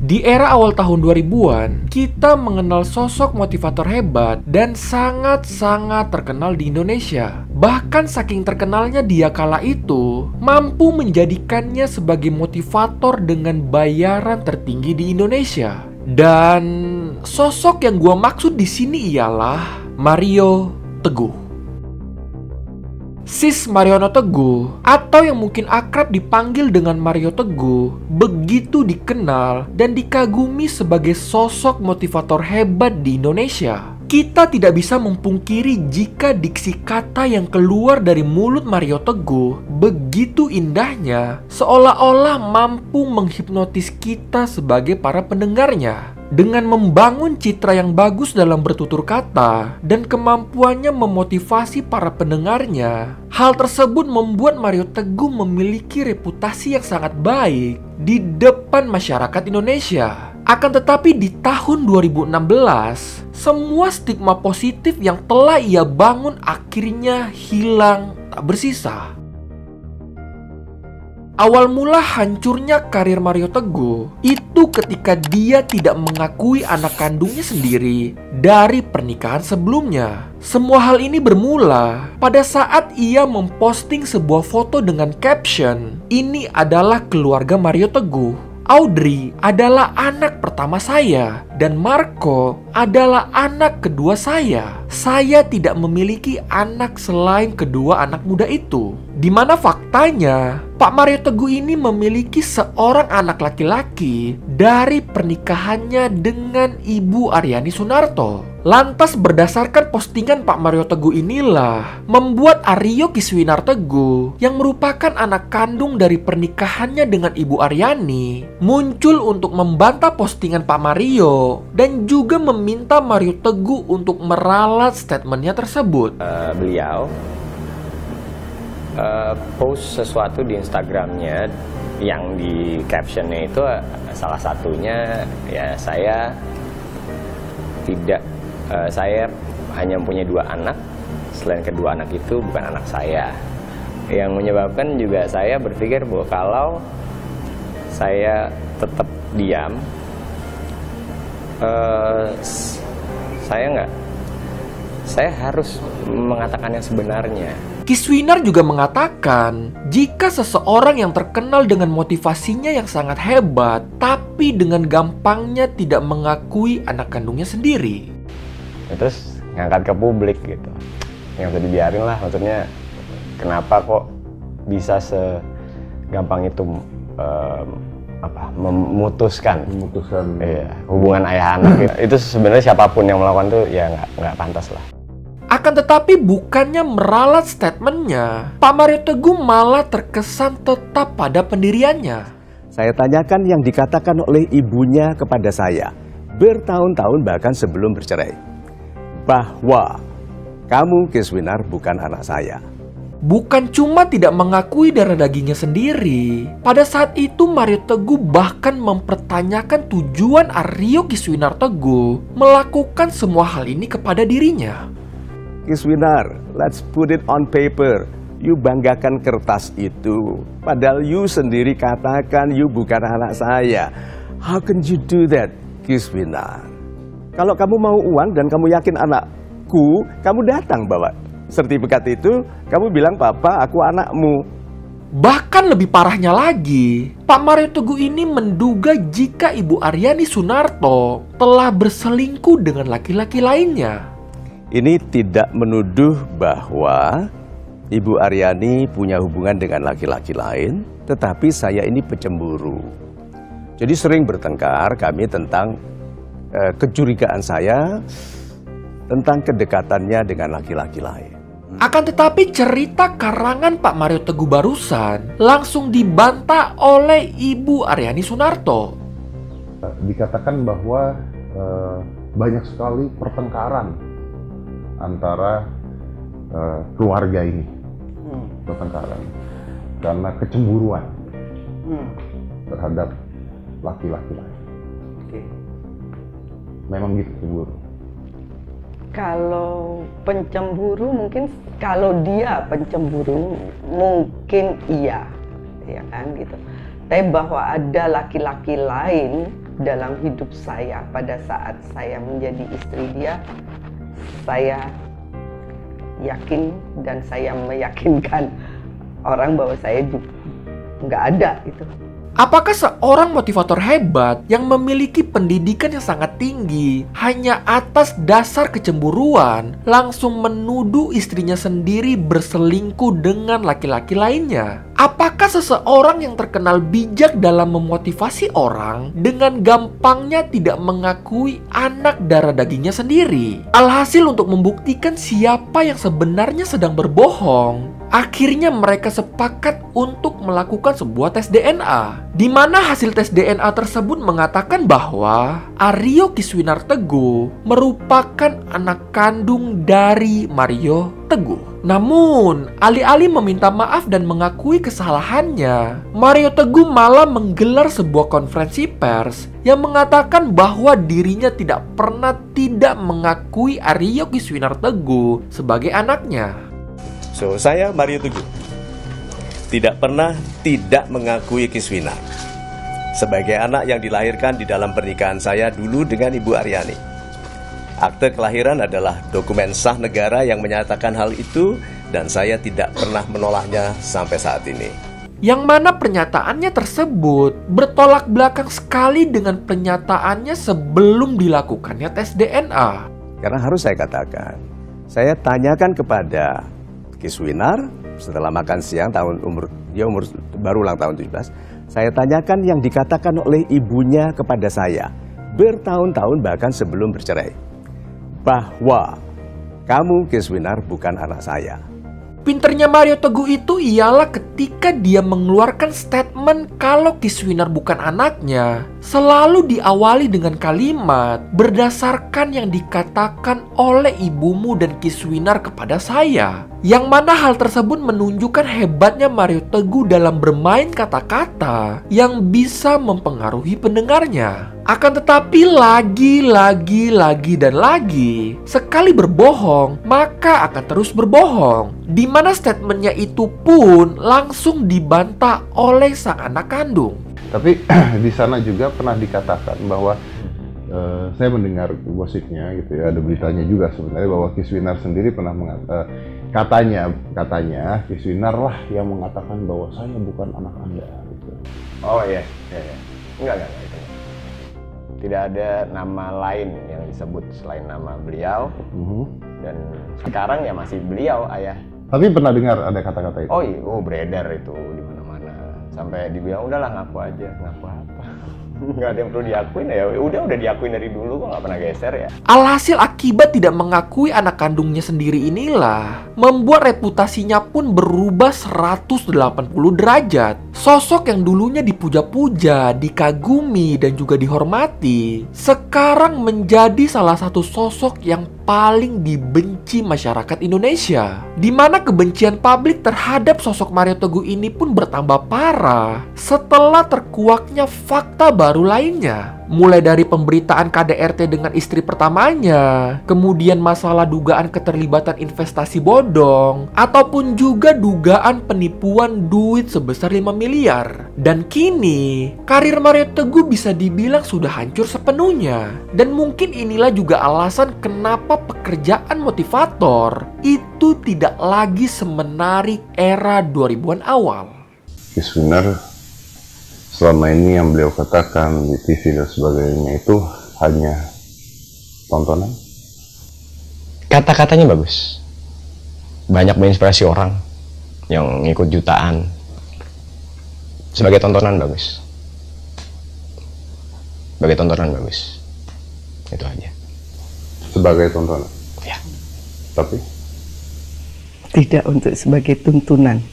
Di era awal tahun 2000-an, kita mengenal sosok motivator hebat dan sangat-sangat terkenal di Indonesia. Bahkan saking terkenalnya dia kala itu, mampu menjadikannya sebagai motivator dengan bayaran tertinggi di Indonesia. Dan sosok yang gua maksud di sini ialah Mario Teguh. Sis Mariono Teguh, atau yang mungkin akrab dipanggil dengan Mario Teguh, begitu dikenal dan dikagumi sebagai sosok motivator hebat di Indonesia. Kita tidak bisa memungkiri jika diksi kata yang keluar dari mulut Mario Teguh begitu indahnya, seolah-olah mampu menghipnotis kita sebagai para pendengarnya. Dengan membangun citra yang bagus dalam bertutur kata dan kemampuannya memotivasi para pendengarnya, hal tersebut membuat Mario Teguh memiliki reputasi yang sangat baik di depan masyarakat Indonesia. Akan tetapi di tahun 2016, semua stigma positif yang telah ia bangun akhirnya hilang tak bersisa. Awal mula hancurnya karir Mario Teguh itu ketika dia tidak mengakui anak kandungnya sendiri dari pernikahan sebelumnya. Semua hal ini bermula pada saat ia memposting sebuah foto dengan caption, "Ini adalah keluarga Mario Teguh. Audrey adalah anak pertama saya dan Marco adalah anak kedua saya. Saya tidak memiliki anak selain kedua anak muda itu." Di mana faktanya, Pak Mario Teguh ini memiliki seorang anak laki-laki dari pernikahannya dengan Ibu Aryani Sunarto. Lantas berdasarkan postingan Pak Mario Teguh inilah membuat Aryo Kiswinar Teguh yang merupakan anak kandung dari pernikahannya dengan Ibu Aryani muncul untuk membantah postingan Pak Mario dan juga meminta Mario Teguh untuk meralat statementnya tersebut. Beliau post sesuatu di Instagramnya yang di captionnya itu salah satunya ya saya hanya punya 2 anak, selain kedua anak itu bukan anak saya. Yang menyebabkan juga saya berpikir bahwa kalau saya tetap diam, saya harus mengatakan yang sebenarnya. Kiswinar juga mengatakan, jika seseorang yang terkenal dengan motivasinya yang sangat hebat, tapi dengan gampangnya tidak mengakui anak kandungnya sendiri. Terus ngangkat ke publik gitu. Yang usah dibiarin lah, maksudnya kenapa kok bisa segampang itu memutuskan hubungan ayah anak gitu. Itu sebenarnya siapapun yang melakukan itu ya nggak pantas lah. Akan tetapi bukannya meralat statementnya, Pak Mario Teguh malah terkesan tetap pada pendiriannya. Saya tanyakan yang dikatakan oleh ibunya kepada saya bertahun-tahun bahkan sebelum bercerai, bahwa kamu Kiswinar bukan anak saya. Bukan cuma tidak mengakui darah dagingnya sendiri, pada saat itu Mario Teguh bahkan mempertanyakan tujuan Aryo Kiswinar Teguh melakukan semua hal ini kepada dirinya. Kiswinar, let's put it on paper. You banggakan kertas itu, padahal you sendiri katakan you bukan anak saya. How can you do that, Kiswinar? Kalau kamu mau uang dan kamu yakin anakku, kamu datang bawa sertifikat itu, kamu bilang, "Papa, aku anakmu." Bahkan lebih parahnya lagi, Pak Mario Teguh ini menduga jika Ibu Aryani Sunarto telah berselingkuh dengan laki-laki lainnya. Ini tidak menuduh bahwa Ibu Aryani punya hubungan dengan laki-laki lain, tetapi saya ini pecemburu. Jadi sering bertengkar kami tentang kecurigaan saya tentang kedekatannya dengan laki-laki lain. Akan tetapi cerita karangan Pak Mario Teguh barusan langsung dibantah oleh Ibu Aryani Sunarto. Dikatakan bahwa banyak sekali pertengkaran antara keluarga ini, pertengkaran karena kecemburuan terhadap laki-laki lain. Memang gitu, cemburu. Kalau pencemburu mungkin, kalau dia pencemburu mungkin iya, ya kan gitu. Tapi bahwa ada laki-laki lain dalam hidup saya pada saat saya menjadi istri dia, saya yakin dan saya meyakinkan orang bahwa saya juga nggak ada itu. Apakah seorang motivator hebat yang memiliki pendidikan yang sangat tinggi hanya atas dasar kecemburuan langsung menuduh istrinya sendiri berselingkuh dengan laki-laki lainnya? Apakah seseorang yang terkenal bijak dalam memotivasi orang dengan gampangnya tidak mengakui anak darah dagingnya sendiri? Alhasil untuk membuktikan siapa yang sebenarnya sedang berbohong, akhirnya mereka sepakat untuk melakukan sebuah tes DNA, di mana hasil tes DNA tersebut mengatakan bahwa Aryo Kiswinar Teguh merupakan anak kandung dari Mario Teguh. Namun, alih-alih meminta maaf dan mengakui kesalahannya, Mario Teguh malah menggelar sebuah konferensi pers yang mengatakan bahwa dirinya tidak pernah tidak mengakui Aryo Kiswinar Teguh sebagai anaknya. So, saya Mario Teguh tidak pernah tidak mengakui Kiswinar sebagai anak yang dilahirkan di dalam pernikahan saya dulu dengan Ibu Aryani. Akte kelahiran adalah dokumen sah negara yang menyatakan hal itu dan saya tidak pernah menolaknya sampai saat ini. Yang mana pernyataannya tersebut bertolak belakang sekali dengan pernyataannya sebelum dilakukannya tes DNA. Karena harus saya katakan, saya tanyakan kepada Kiswinar setelah makan siang umur baru ulang tahun 17. Saya tanyakan yang dikatakan oleh ibunya kepada saya bertahun-tahun bahkan sebelum bercerai, bahwa kamu Kiswinar bukan anak saya. Pinternya Mario Teguh itu ialah ketika dia mengeluarkan statement kalau Kiswinar bukan anaknya, selalu diawali dengan kalimat berdasarkan yang dikatakan oleh ibumu dan Kiswinar kepada saya. Yang mana hal tersebut menunjukkan hebatnya Mario Teguh dalam bermain kata-kata yang bisa mempengaruhi pendengarnya. Akan tetapi lagi dan lagi, sekali berbohong maka akan terus berbohong. Di mana statementnya itu pun langsung dibantah oleh sang anak kandung. Tapi di sana juga pernah dikatakan bahwa saya mendengar gosipnya gitu ya, ada beritanya juga sebenarnya bahwa Kiswinar sendiri pernah katanya Kiswinar lah yang mengatakan bahwa saya bukan anak Anda gitu. Oh iya. Enggak itu. Tidak ada nama lain yang disebut selain nama beliau. Dan sekarang ya masih beliau ayah. Tapi pernah dengar ada kata-kata itu? Oh beredar itu di mana-mana. Sampai dibilang udahlah ngaku aja, ngaku apa? Nggak ada yang perlu diakuin ya. Udah diakuin dari dulu, kok nggak pernah geser ya. Alhasil akibat tidak mengakui anak kandungnya sendiri inilah membuat reputasinya pun berubah 180 derajat. Sosok yang dulunya dipuja-puja, dikagumi, dan juga dihormati, sekarang menjadi salah satu sosok yang paling dibenci masyarakat Indonesia. Di mana kebencian publik terhadap sosok Mario Teguh ini pun bertambah parah setelah terkuaknya fakta baru lainnya. Mulai dari pemberitaan KDRT dengan istri pertamanya, kemudian masalah dugaan keterlibatan investasi bodong, ataupun juga dugaan penipuan duit sebesar 5 miliar. Dan kini, karir Mario Teguh bisa dibilang sudah hancur sepenuhnya. Dan mungkin inilah juga alasan kenapa pekerjaan motivator itu tidak lagi semenarik era 2000-an awal. Kiswinar selama ini yang beliau katakan di TV dan sebagainya itu hanya tontonan? Kata-katanya bagus. Banyak menginspirasi orang yang ngikut jutaan. Sebagai tontonan bagus. Sebagai tontonan bagus. Itu aja. Sebagai tontonan? Ya. Tapi? Tidak untuk sebagai tuntunan.